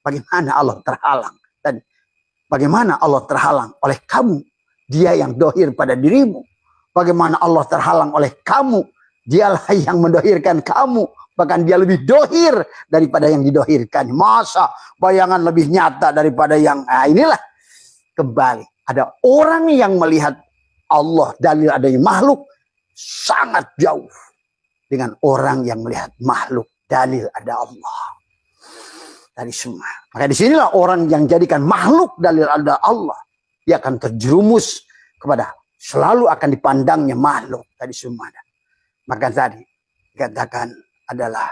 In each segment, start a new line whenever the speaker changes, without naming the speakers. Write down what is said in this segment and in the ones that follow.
Bagaimana Allah terhalang? Dan bagaimana Allah terhalang oleh kamu? Dia yang dohir pada dirimu. Bagaimana Allah terhalang oleh kamu? Dialah yang mendohirkan kamu. Bahkan dia lebih dohir daripada yang didohirkan. Masa bayangan lebih nyata daripada yang... Nah, inilah kembali. Ada orang yang melihat Allah dalil adanya makhluk sangat jauh dengan orang yang melihat makhluk dalil ada Allah. Dari semua. Maka disinilah orang yang jadikan makhluk dalil ada Allah. Dia akan terjerumus kepada selalu akan dipandangnya makhluk tadi semua. Maka tadi dikatakan adalah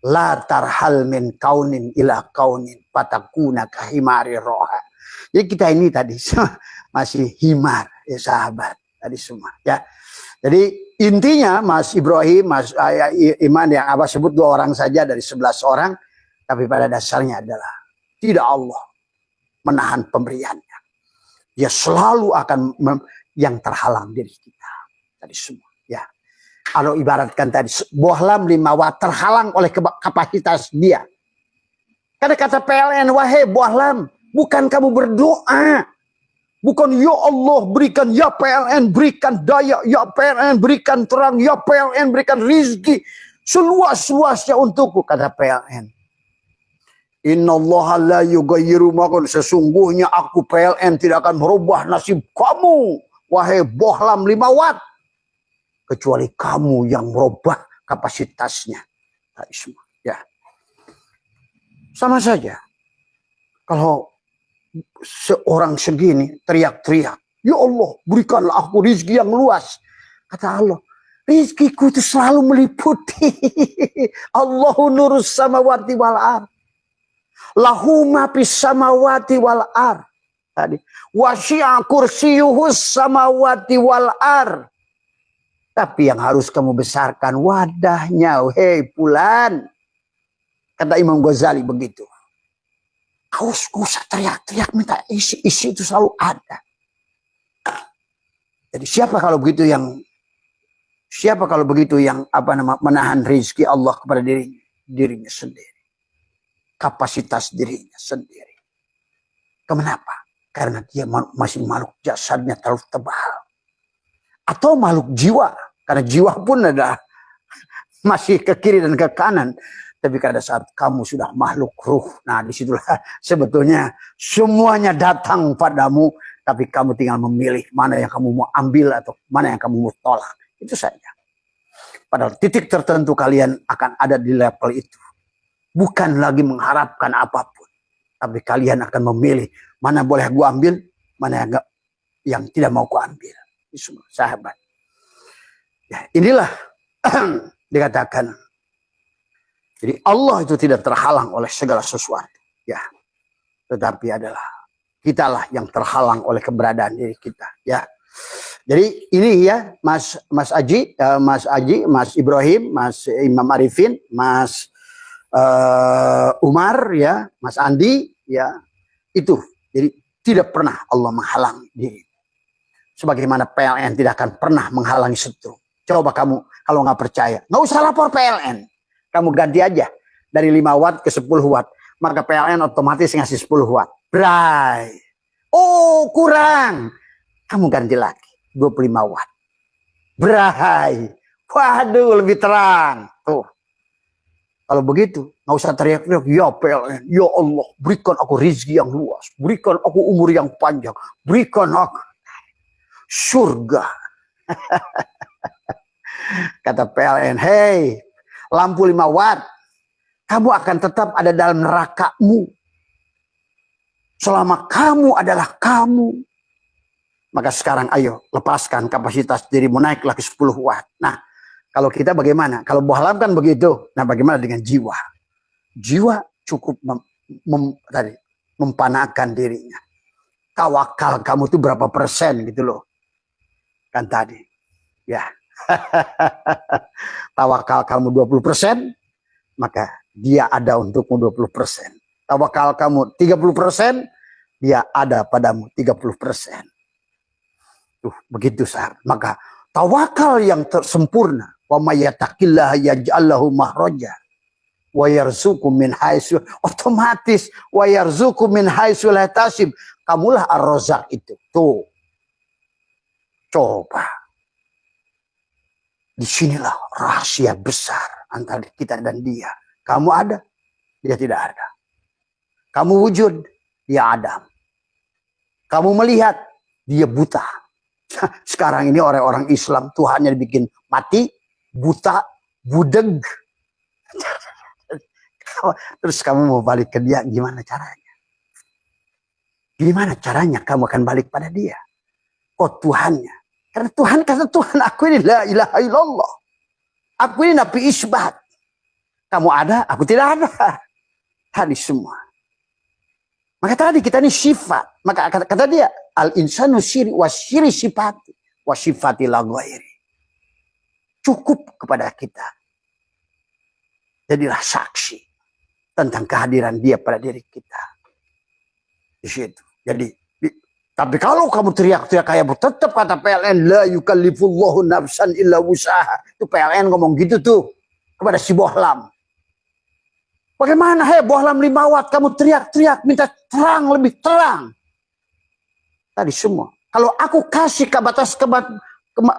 la tarhal min kaunin ila kaunin patakuna kahimari roha. Jadi kita ini tadi masih himar ya sahabat tadi semua ya. Jadi intinya Mas Ibrahim, Mas Iman yang Abah sebut 2 orang saja dari 11 orang, tapi pada dasarnya adalah tidak Allah menahan pemberiannya. Dia selalu akan yang terhalang diri kita tadi semua ya. Kalau ibaratkan tadi bohlam 5 watt terhalang oleh kapasitas dia. Karena kata PLN, wahai bohlam, bukan kamu berdoa. Bukan ya Allah berikan, ya PLN berikan daya, ya PLN berikan terang, ya PLN berikan rizki seluas-luasnya untukku, kata PLN. Innallaha la yughayyiru ma biqaumin, sesungguhnya aku PLN tidak akan merubah nasib kamu, wahai bohlam 5 watt. Kecuali kamu yang merubah kapasitasnya. Tadi semua ya. Sama saja. Kalau seorang segini teriak-teriak, ya Allah berikanlah aku rizki yang luas. Kata Allah, rizkiku itu selalu meliputi. Allahu nurus samawati wal ar. Lahu ma fis samawati wal ar. Tadi wasi'a kursiyuhus samawati wal ar. Tapi yang harus kamu besarkan wadahnya, hei Fulan. Kata Imam Ghazali begitu. Kau usah teriak-teriak minta isi itu selalu ada. Jadi siapa kalau begitu yang menahan rezeki Allah kepada dirinya sendiri. Kapasitas dirinya sendiri. Kenapa? Karena dia masih makhluk jasadnya terlalu tebal. Atau makhluk jiwa. Karena jiwa pun ada masih ke kiri dan ke kanan. Tapi pada saat kamu sudah makhluk ruh. Nah disitulah sebetulnya semuanya datang padamu. Tapi kamu tinggal memilih mana yang kamu mau ambil atau mana yang kamu mau tolak. Itu saja. Padahal titik tertentu kalian akan ada di level itu. Bukan lagi mengharapkan apapun. Tapi kalian akan memilih mana boleh gua ambil. Mana yang tidak mau gua ambil. Semua sahabat. Ya, inilah dikatakan. Jadi Allah itu tidak terhalang oleh segala sesuatu. Ya, tetapi adalah kitalah yang terhalang oleh keberadaan diri kita. Ya, jadi ini ya Mas Aji, Mas Ibrahim, Mas Imam Arifin, Mas Umar, ya, Mas Andi, ya itu. Jadi tidak pernah Allah menghalangi diri. Sebagaimana PLN tidak akan pernah menghalangi setrum. Coba kamu kalau nggak percaya, nggak usah lapor PLN. Kamu ganti aja dari 5 watt ke 10 watt. Maka PLN otomatis ngasih 10 watt. Bray. Oh kurang. Kamu ganti lagi 25 watt. Bray. Waduh lebih terang. Tuh. Kalau begitu nggak usah teriak-teriak. Ya PLN. Ya Allah berikan aku rezeki yang luas. Berikan aku umur yang panjang. Berikan aku surga. Kata PLN, hei lampu 5 watt, kamu akan tetap ada dalam nerakamu. Selama kamu adalah kamu. Maka sekarang ayo lepaskan kapasitas dirimu, naiklah ke 10 watt. Nah kalau kita bagaimana? Kalau bohlam kan begitu. Nah bagaimana dengan jiwa? Jiwa cukup mempanahkan dirinya. Tawakal kamu itu berapa persen gitu loh. Kan tadi. Ya. Tawakal kamu 20%, maka dia ada untukmu 20%. Tawakal kamu 30%, dia ada padamu 30%. Tuh, begitu sahabat. Maka tawakal yang sempurna, wa may yattaqillaha yaj'al lahu makhraja. wa yarzuqu min haitsu, otomatis wa yarzuqu min haitsu la yahtasib. Kamulah Ar-Razzaq itu. Tuh. Coba. Disinilah rahasia besar antara kita dan dia. Kamu ada, dia tidak ada. Kamu wujud, dia ada. Kamu melihat, dia buta. Sekarang ini orang-orang Islam Tuhannya dibikin mati, buta, budeg. Terus kamu mau balik ke dia, gimana caranya? Gimana caranya kamu akan balik pada dia? Oh Tuhannya. Karena Tuhan kata Tuhan, aku ini la ilaha illallah. Aku ini nabi isbat. Kamu ada, aku tidak ada. Tadi semua. Maka tadi kita ini sifat. Maka kata dia, al-insanu syiri wa syiri sifati. Wa sifati la ghairi. Cukup kepada kita. Jadilah saksi tentang kehadiran dia pada diri kita. Di situ. Jadi, tapi kalau kamu teriak-teriak kayak tetap kata PLN, la yukallifullahu nafsan illa wusaha. Itu PLN ngomong gitu tuh kepada si Bohlam. Bagaimana Bohlam 5 watt kamu teriak-teriak minta terang, lebih terang. Tadi semua. Kalau aku kasih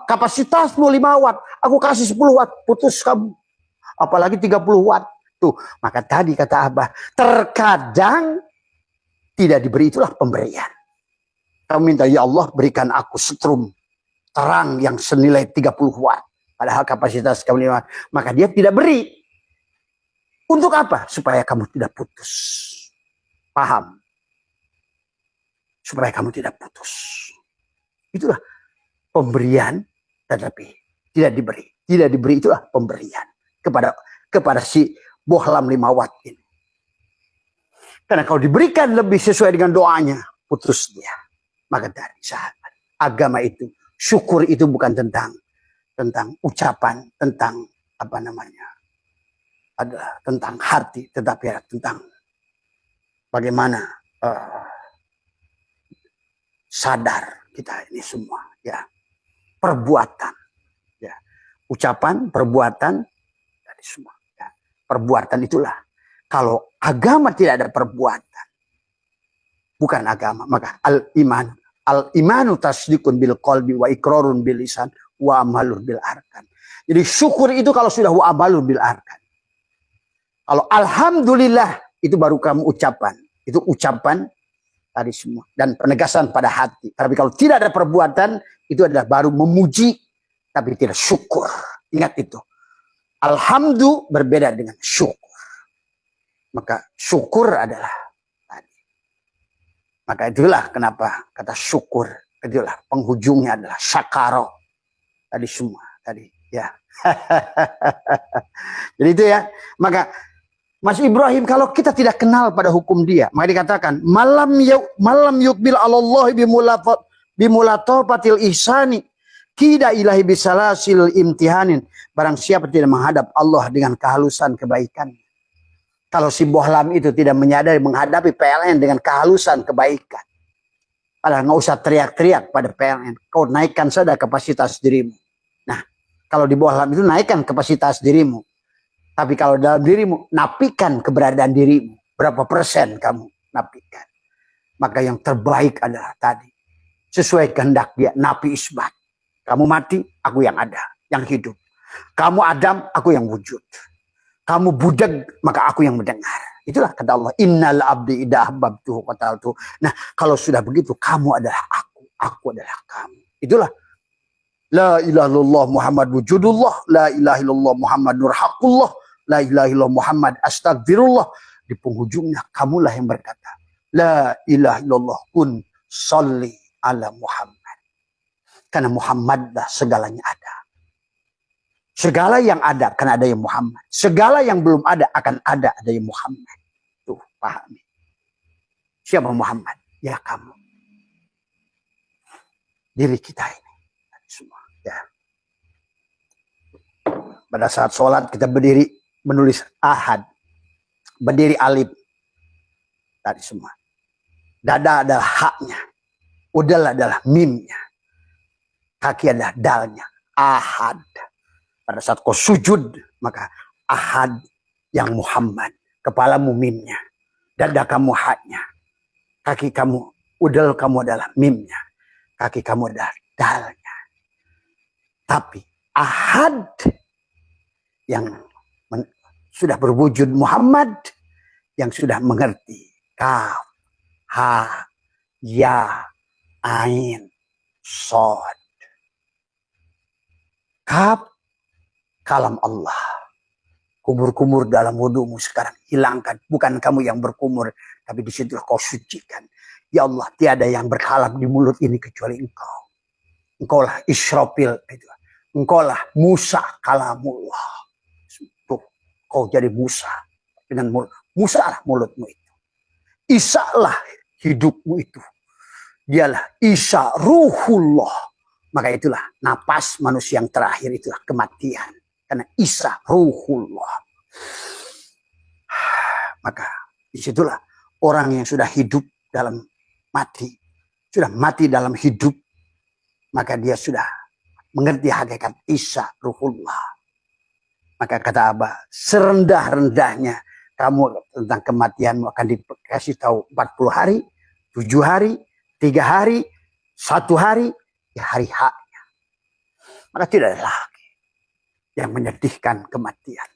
kapasitasmu 5 watt, aku kasih 10 watt, putus kamu. Apalagi 30 watt. Tuh, maka tadi kata Abah, terkadang tidak diberi, itulah pemberian. Kamu minta, ya Allah berikan aku setrum terang yang senilai 30 watt. Padahal kapasitas kamu 5 watt. Maka dia tidak beri. Untuk apa? Supaya kamu tidak putus. Paham? Supaya kamu tidak putus. Itulah pemberian, tetapi tidak diberi. Tidak diberi, itulah pemberian. Kepada si Bohlam 5 watt ini. Karena kalau diberikan lebih sesuai dengan doanya, putus dia. Maka dari sahabat, agama itu, syukur itu bukan tentang ucapan, tentang apa namanya, adalah tentang hati, tetapi tentang bagaimana sadar kita ini semua, ya, perbuatan, ya, ucapan, perbuatan, dari semua, ya. Perbuatan itulah. Kalau agama tidak ada perbuatan, bukan agama, maka al-imanu tasdikun bil qalbi wa iqrarun bil lisan wa amalun bil arkan. Jadi syukur itu kalau sudah wa amalun bil arkan. Kalau alhamdulillah itu baru kamu ucapan. Itu ucapan tadi semua. Dan penegasan pada hati. Tapi kalau tidak ada perbuatan, itu adalah baru memuji. Tapi tidak syukur. Ingat itu. Alhamdulillah berbeda dengan syukur. Maka syukur adalah tadi. Maka itulah kenapa kata syukur. Itulah penghujungnya adalah syakaro. Tadi semua. Tadi ya. Jadi itu ya. Maka Mas Ibrahim, kalau kita tidak kenal pada hukum dia, maka dikatakan malam yukbil Allah bimulatafatil ihsani kida ilahi bisalasil imtihanin. Barang siapa tidak menghadap Allah dengan kehalusan kebaikan. Kalau si Bohlam itu tidak menyadari menghadapi PLN dengan kehalusan kebaikan. Padahal nggak usah teriak-teriak pada PLN. Kau naikkan saja kapasitas dirimu. Nah, kalau di Bohlam itu naikkan kapasitas dirimu. Tapi kalau dalam dirimu, nafikan keberadaan dirimu. Berapa persen kamu nafikan. Maka yang terbaik adalah tadi. Sesuai kehendak dia, nafi isbat. Kamu mati, aku yang ada, yang hidup. Kamu Adam, aku yang wujud. Kamu budak, maka aku yang mendengar. Itulah kata Allah. Innal abdi idha ahbabtuhu qataltu. Nah, kalau sudah begitu, kamu adalah aku adalah kamu. Itulah. La ilaha illallah Muhammad wujudullah. La ilaha illallah Muhammad nurhaqullah. La ilaha illallah Muhammad astagfirullah. Di penghujungnya kamulah yang berkata, la ilaha illallah kun salli ala Muhammad. Karena Muhammadlah segalanya ada. Segala yang ada akan ada yang Muhammad. Segala yang belum ada akan ada yang Muhammad. Tuh, pahami. Siapa Muhammad? Ya kamu. Diri kita ini. Semua. Ya. Pada saat sholat kita berdiri menulis ahad. Berdiri alif. Tadi semua. Dada adalah haknya. Udal adalah mimnya. Kaki adalah dalnya. Ahad. Pada saat kau sujud, maka ahad yang Muhammad. Kepalamu mimnya, dada kamu haknya, kaki kamu, udel kamu adalah mimnya, kaki kamu adalah dalnya. Tapi Ahad yang sudah berwujud Muhammad, yang sudah mengerti Kaf, Ha, Ya, Ain, Sod. Kaf, kalam Allah. Kumur-kumur dalam wudhumu sekarang hilangkan. Bukan kamu yang berkumur, tapi di situ kau sucikan. Ya Allah, tiada yang berkalam di mulut ini kecuali Engkau. Engkaulah Israfil itu. Engkaulah Musa kalamullah. Tuh, kau jadi Musa dengan mulut. Musa lah mulutmu itu. Isa lah hidupmu itu. Dialah Isa ruhullah. Maka itulah napas manusia yang terakhir, itulah kematian. Karena Isa ruhullah. Maka disitulah orang yang sudah hidup dalam mati, sudah mati dalam hidup, maka dia sudah mengerti hakikat Isa ruhullah. Maka kata Abah, serendah-rendahnya kamu tentang kematianmu akan dikasih tahu 40 hari, 7 hari, 3 hari, 1 hari, ya hari haknya. Maka tidak ada lagi yang menyedihkan kematian.